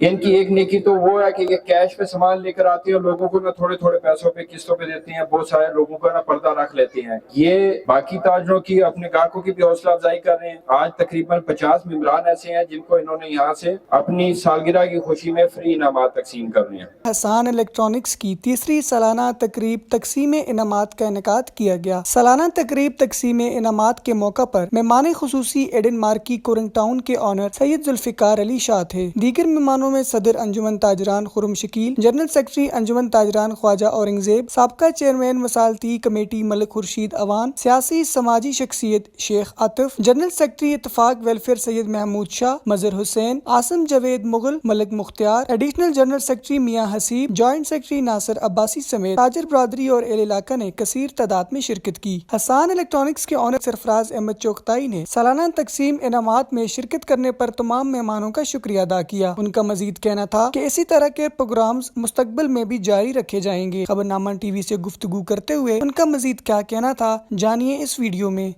इनकी एक नेकी तो वो है कि ये कैश पे सामान लेकर आती है और लोगों को ना थोड़े थोड़े पैसों पे किस्तों पे देती हैं। बहुत सारे लोगों का ना पर्दा रख लेती हैं। ये बाकी ताजरों की अपने ग्राहकों की भी हौसला अफजाई कर रहे हैं। आज तकरीबन 50 मेंबरान ऐसे हैं जिनको इन्होंने यहाँ से अपनी सालगिरह की खुशी में फ्री इनामात तकसीम कर रहे हैं। हसान इलेक्ट्रॉनिक्स की तीसरी सालाना तकरीब तकसीम इनामात का इनेकाद किया गया। सालाना तकरीब तकसीम इनामात के मौका पर मेहमान खुसूसी एडन मार्की कोरिंग टाउन के ऑनर सैयद जुल्फिकार अली शाह थे। दीगर मेहमानों में सदर अंजुमन ताजरान खुर्रम शकील, जनरल सेक्रेटरी अंजुमन ताजरान ख्वाजा औरंगजेब, साबका चेयरमैन वसालती कमेटी मलिक खुर्शीद अवान, सियासी समाजी शख्सियत Sheikh Atif, general secretary Ittefaq welfare Syed Mehmood Shah, Mazhar Hussain, Asim Javed Mughal, Malik Mukhtiar, additional general secretary Mian Haseeb, joint secretary Nasir Abbasi समेत ताजर बरादरी और एल इलाका ने कसीर तादाद में शिरकत की। हसान इलेक्ट्रॉनिक्स के ऑनर सरफराज अहमद चौकताई ने सालाना तकसीम इनामात में शिरकत करने पर तमाम मेहमानों का शुक्रिया अदा किया। उनका मजीद कहना था कि इसी तरह के प्रोग्राम्स मुस्तकबिल में भी जारी रखे जाएंगे। खबरनामा टीवी से गुफ्तगू करते हुए उनका मजीद क्या कहना था, जानिए इस वीडियो में।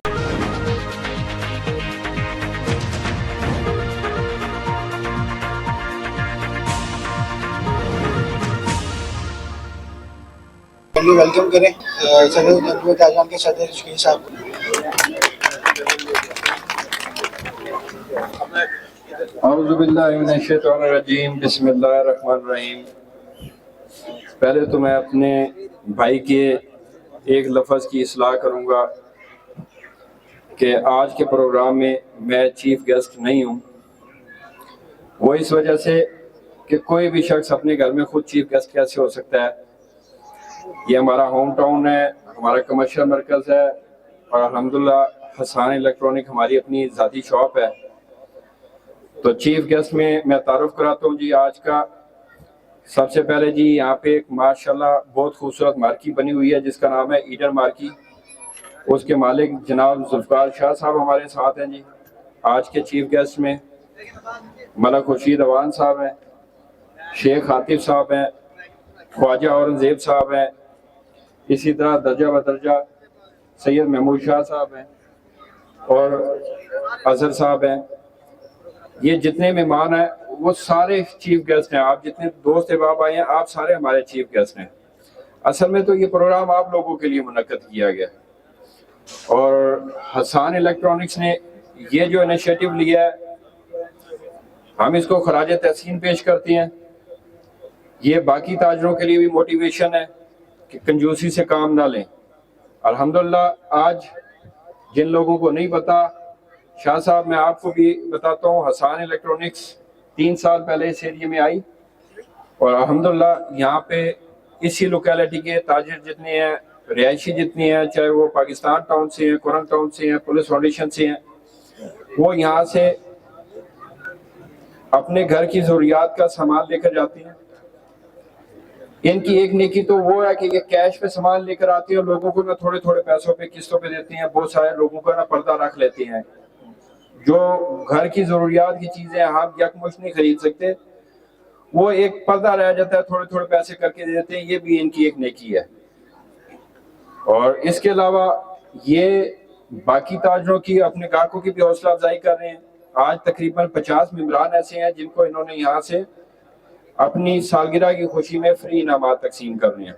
वेलकम करें सदर ताजरान के सदर शकील साहब। औज़ुबिल्लाहिमिनश्शैतानिर्रजीम, बिस्मिल्लाहिर्रहमानिर्रहीम। पहले तो मैं अपने भाई के एक लफ्ज़ की इस्लाह करूँगा कि आज के प्रोग्राम में मैं चीफ गेस्ट नहीं हूँ। वो इस वजह से कि कोई भी शख्स अपने घर में खुद चीफ गेस्ट कैसे हो सकता है। ये हमारा होम टाउन है, हमारा कमर्शियल मरकज़ है और अल्हम्दुलिल्लाह हसान इलेक्ट्रॉनिक हमारी अपनी ज़ाती शॉप है। तो चीफ गेस्ट में मैं तारुफ कराता हूँ जी आज का। सबसे पहले जी यहाँ पे एक माशाल्लाह बहुत खूबसूरत मार्की बनी हुई है जिसका नाम है ईडन मार्की। उसके मालिक जनाब जुल्फिकार शाह साहब हमारे साथ हैं जी। आज के चीफ गेस्ट में मलिक खुर्शीद अवान साहब हैं, शेख आतिफ साहब हैं, ख्वाजा औरंगजेब साहब हैं, इसी तरह दर्जा बदर्जा सैयद महमूद शाह साहब हैं और अजहर साहब हैं। ये जितने मेहमान हैं वो सारे चीफ गेस्ट हैं। आप जितने दोस्त अहबाब आए हैं आप सारे हमारे चीफ गेस्ट हैं। असल में तो ये प्रोग्राम आप लोगों के लिए मुनक्कद किया गया और हसान इलेक्ट्रॉनिक्स ने ये जो इनिशिएटिव लिया है हम इसको खराज तहसीन पेश करते हैं। ये बाकी ताजरों के लिए भी मोटिवेशन है कि कंजूसी से काम ना लें। अल्हम्दुलिल्लाह आज जिन लोगों को नहीं पता, शाह साहब मैं आपको भी बताता हूँ, हसान इलेक्ट्रॉनिक्स 3 साल पहले इस एरिया में आई और अल्हम्दुलिल्लाह यहाँ पे इसी लोकेलिटी के ताजिर जितने हैं, रिहायशी जितने हैं, चाहे वो पाकिस्तान टाउन से हैं, कोरंग टाउन से हैं, पुलिस फाउंडेशन से हैं, वो यहाँ से अपने घर की ज़रूरियात का सामान लेकर जाती हैं। इनकी एक नेकी तो वो है कि ये कैश पे सामान लेकर आती है और लोगों को ना थोड़े थोड़े पैसों पे किस्तों पे देती हैं। बहुत सारे लोगों का ना पर्दा रख लेते हैं। जो घर की जरूरियात की चीजें हम यकमुश्त नहीं खरीद सकते, वो एक पर्दा रह जाता है, थोड़े थोड़े पैसे करके दे देते हैं। ये भी इनकी एक नेकी है। और इसके अलावा ये बाकी ताजरों की अपने ग्राहकों की भी हौसला अफजाई कर रहे हैं। आज तकरीबन 50 मेंबरान ऐसे हैं जिनको इन्होंने यहाँ से अपनी सालगिरह की खुशी में फ्री इनामात तकसीम कर रहे हैं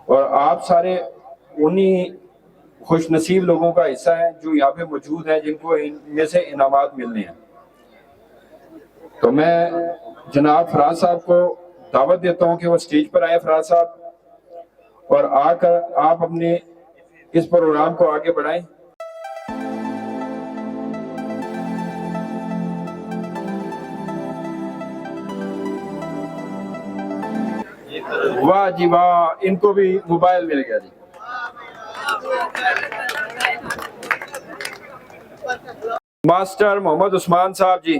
और आप सारे उन्हीं खुश नसीब लोगों का हिस्सा है जो यहाँ पे मौजूद हैं जिनको इनमें से इनामात मिलने हैं। तो मैं जनाब फराज साहब को दावत देता हूँ कि वो स्टेज पर आए फराज साहब, और आकर आप अपने इस प्रोग्राम को आगे बढ़ाएं। वाह जी वाह, इनको भी मोबाइल मिल गया जी। मास्टर मोहम्मद उस्मान साहब जी।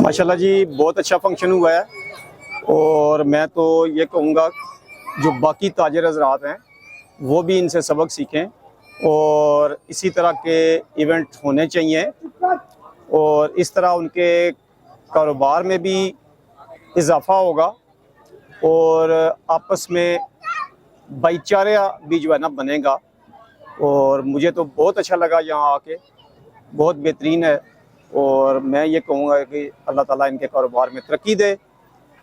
माशाल्लाह जी बहुत अच्छा फंक्शन हुआ है और मैं तो ये कहूँगा जो बाकी ताजिर हज़रात हैं वो भी इनसे सबक सीखें और इसी तरह के इवेंट होने चाहिए और इस तरह उनके कारोबार में भी इजाफा होगा और आपस में भाईचारा भी जो है ना बनेगा। और मुझे तो बहुत अच्छा लगा यहाँ आके, बहुत बेहतरीन है। और मैं ये कहूँगा कि अल्लाह ताला इनके कारोबार में तरक्की दे,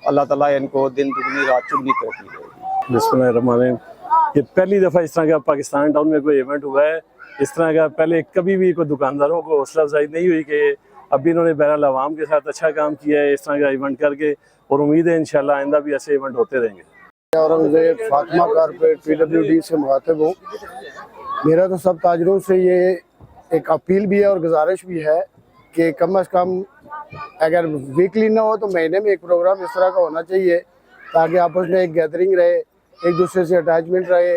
अल्लाह ताला इनको दिन दुगनी रात चौगुनी तरक्की दे। बिस्मिल्लाहिर्रहमानिर्रहीम। ये पहली दफ़ा इस तरह का पाकिस्तान टाउन में कोई इवेंट हुआ है। इस तरह का पहले कभी भी कोई दुकानदारों को हौसला अफजाई नहीं हुई कि अभी इन्होंने बहरहाल आवाम के साथ अच्छा काम किया है इस तरह का इवेंट करके, और उम्मीद है इंशाल्लाह आइंदा भी ऐसे इवेंट होते रहेंगे। औरंगजेब फातिमा कारपेट PWD से मुखातिब हूँ। मेरा तो सब ताजरों से ये एक अपील भी है और गुजारिश भी है कि कम से कम अगर वीकली ना हो तो महीने में एक प्रोग्राम इस तरह का होना चाहिए ताकि आपस में एक गैदरिंग रहे, एक दूसरे से अटैचमेंट रहे।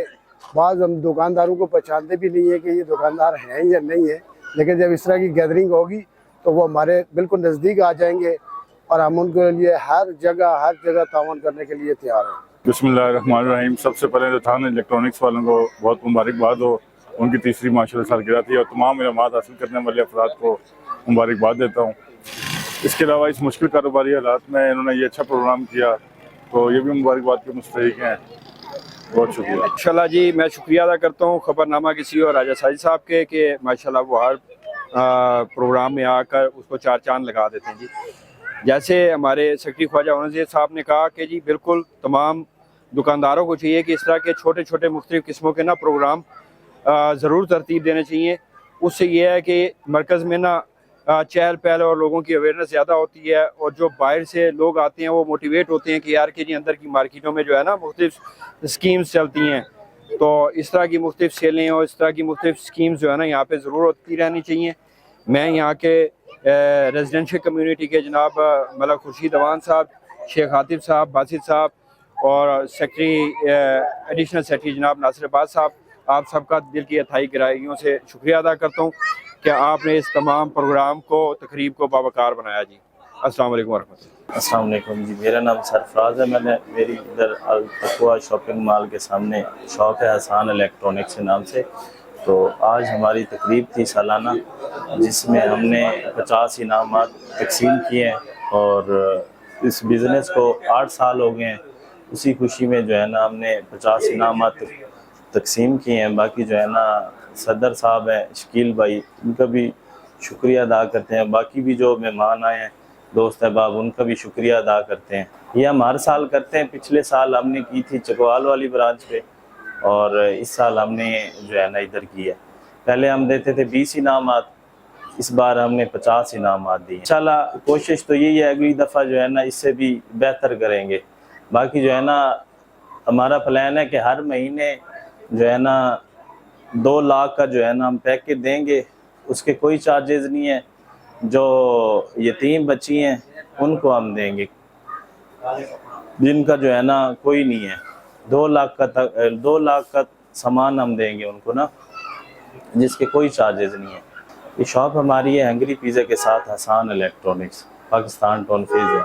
बाज़ हम दुकानदारों को पहचानते भी नहीं है कि ये दुकानदार हैं या नहीं है, लेकिन जब इस तरह की गैदरिंग होगी तो वो हमारे बिल्कुल नज़दीक आ जाएंगे और हम उनके लिए हर जगह तावन करने के लिए तैयार हैं। बिस्मिल्लाहिर्रहमानिर्रहीम। सबसे पहले तो थान इलेक्ट्रॉनिक्स वालों को बहुत मुबारकबाद हो, उनकी तीसरी माशाल्लाह सालगिरह थी, और तमाम इनामात हासिल करने वाले अफराद को मुबारकबाद देता हूँ। इसके अलावा इस मुश्किल कारोबारी हालात में इन्होंने ये अच्छा प्रोग्राम किया, तो ये भी मुबारकबाद के मुस्तहिक हैं। बहुत शुक्रिया। माशाल्लाह जी, मैं शुक्रिया अदा करता हूँ खबरनामा के CEO राजा साजिद साहब के कि माशाल्लाह वो हर प्रोग्राम में आकर उसको चार चांद लगा देते हैं जी। जैसे हमारे सेक्रेटरी ख्वाजा औरंगजेब साहब ने कहा कि जी बिल्कुल तमाम दुकानदारों को चाहिए कि इस तरह के छोटे छोटे मुख्तलिफ किस्मों के ना प्रोग्राम ज़रूर तरतीब देने चाहिए। उससे ये है कि मरकज़ में ना चहल पहल और लोगों की अवेयरनेस ज़्यादा होती है, और जो बाहर से लोग आते हैं वो मोटिवेट होते हैं कि यार कि जी अंदर की मार्केटों में जो है ना मुख्तलिफ स्कीम्स चलती हैं, तो इस तरह की मुख्तलिफ सेलें और इस तरह की मुख्तलिफ स्कीम्स जो है ना यहाँ पे ज़रूर होती रहनी चाहिए। मैं यहाँ के रेजिडेंशियल कम्युनिटी के जनाब मलक खुर्शीद अवान साहब, शेख आतिफ साहब, बासित साहब और सेक्रेटरी एडिशनल सेक्रेटरी जनाब नासिर अब्बास साहब, आप सबका दिल की अथाई गहराइयों से शुक्रिया अदा करता हूँ कि आपने इस तमाम प्रोग्राम को तकरीब को बावकार बनाया जी। अस्सलाम वालेकुम वरहमतुल्लाह। अस्सलाम वालेकुम जी, मेरा नाम सरफराज है। मेरी इधर अल तक़वा शॉपिंग मॉल के सामने शॉप है हसान इलेक्ट्रॉनिक्स के नाम से। तो आज हमारी तकरीब थी सालाना, जिसमें हमने 50 इनामात तकसीम किए हैं, और इस बिज़नेस को 8 साल हो गए हैं। उसी खुशी में जो है ना हमने 50 इनामात तकसीम किए हैं। बाकी जो है ना सदर साहब हैं शकील भाई, उनका भी शुक्रिया अदा करते हैं। बाकी भी जो मेहमान आए हैं दोस्त अहबाब, उनका भी शुक्रिया अदा करते हैं। ये हम हर साल करते हैं। पिछले साल हमने की थी चकवाल वाली ब्रांच पे, और इस साल हमने जो है ना इधर की है। पहले हम देते थे 20 इनामात, इस बार हमने 50 इनामात दिए। इंशाल्लाह कोशिश तो यही है अगली दफ़ा जो है ना इससे भी बेहतर करेंगे। बाकी जो है ना हमारा प्लान है कि हर महीने जो है ना 2 लाख का जो है ना हम पैकेज देंगे, उसके कोई चार्जेस नहीं है। जो यतीम बच्ची हैं उनको हम देंगे, जिनका जो है ना कोई नहीं है। 2 लाख का सामान हम देंगे उनको ना, जिसके कोई चार्जेस नहीं है। ये शॉप हमारी है हंगरी पिज़्ज़ा के साथ Hasan electronics, Pakistan town phase है।